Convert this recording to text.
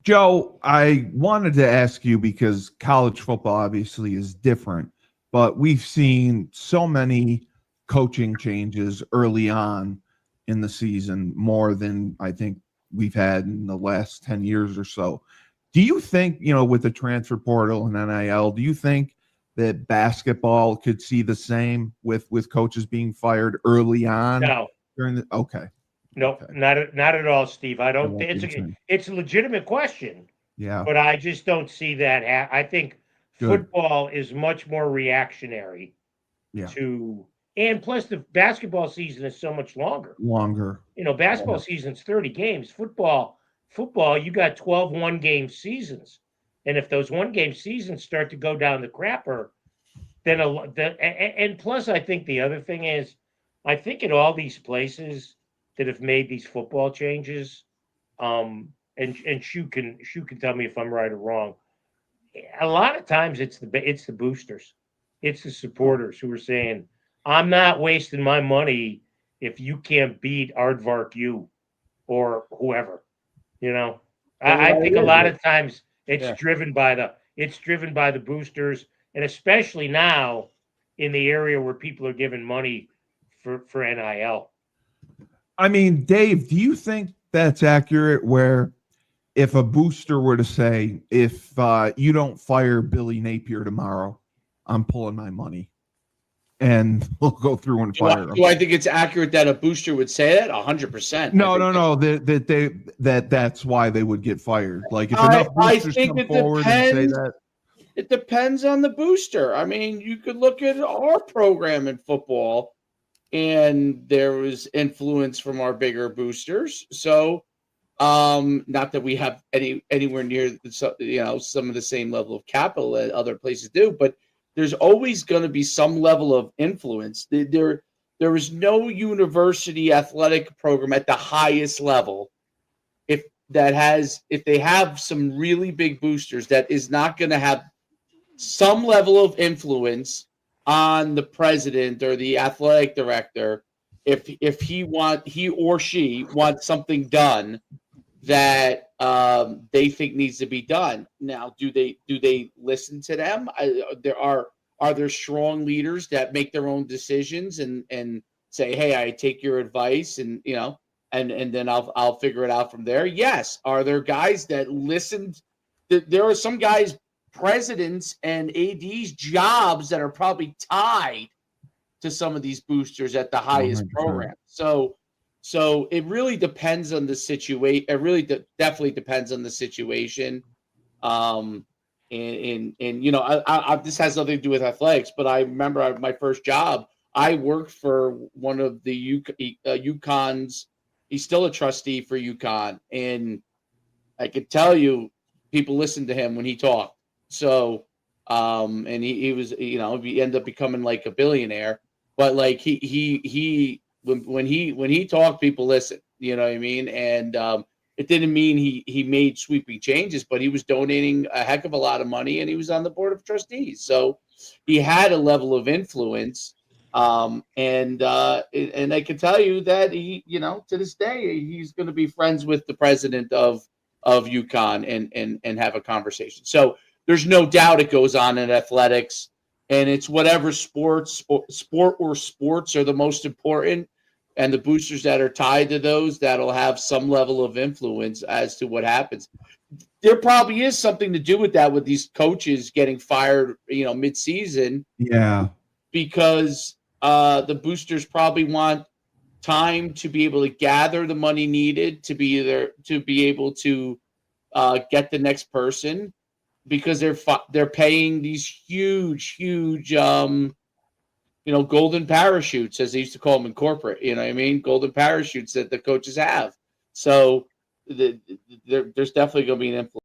Joe, I wanted to ask you because college football obviously is different, but we've seen so many coaching changes early on in the season, more than I think we've had in the last 10 years or so. Do you think, with the transfer portal and NIL, do you think that basketball could see the same with coaches being fired early on No, during the okay. no, Okay. not at all, Steve. I It don't won't think be the same. it's a legitimate question, Yeah, but I just don't see that. I think good. football is much more reactionary Yeah. to, and plus the basketball season is so much longer. Longer. Basketball season's 30 games. Football, you got 12 one-game seasons. And if those one-game seasons start to go down the crapper, then and plus I think the other thing is I think in all these places that have made these football changes, and Shu can tell me if I'm right or wrong. A lot of times it's the boosters, it's the supporters who are saying, "I'm not wasting my money if you can't beat Aardvark U or whoever." You know, I think a lot of times Yeah. it's driven by the boosters, and especially now in the area where people are giving money for NIL. I mean, Dave, do you think that's accurate? Where if a booster were to say, if you don't fire Billy Napier tomorrow, I'm pulling my money, and we'll go through and Do I, fire him. do I think it's accurate that a booster would say that? 100%. No. That's why they would get fired. Like if enough I boosters think come it forward and say depends. that. It depends on the booster. I mean, you could look at our program in football, and there was influence from our bigger boosters. So, not that we have anywhere near some of the same level of capital that other places do, but there's always going to be some level of influence. There is no university athletic program at the highest level if they have some really big boosters that is not going to have some level of influence on the president or the athletic director if he or she wants something done that they think needs to be done. Now, do they listen to them? Are there strong leaders that make their own decisions and say, hey, I take your advice, and and then I'll figure it out from there? Yes. Are there guys that listened? There are some guys, presidents and ADs jobs that are probably tied to some of these boosters at the highest 100%. program. So it really depends on the situation. It really definitely depends on the situation. And this has nothing to do with athletics, but I remember my first job. I worked for one of the UConn's. He's still a trustee for UConn, and I could tell you, people listened to him when he talked. So, and he was, he ended up becoming like a billionaire. But like when he talked, people listened. You know what I mean? And it didn't mean he made sweeping changes, but he was donating a heck of a lot of money, and he was on the board of trustees. So he had a level of influence. And I can tell you that he, to this day, he's going to be friends with the president of UConn and have a conversation. So there's no doubt it goes on in athletics, and it's whatever sport or sports are the most important, and the boosters that are tied to those that'll have some level of influence as to what happens. There probably is something to do with that, with these coaches getting fired, mid-season. Yeah. Because the boosters probably want time to be able to gather the money needed to be able to get the next person, because they're paying these huge golden parachutes, as they used to call them in corporate. You know what I mean? Golden parachutes that the coaches have. So there's definitely going to be an influence.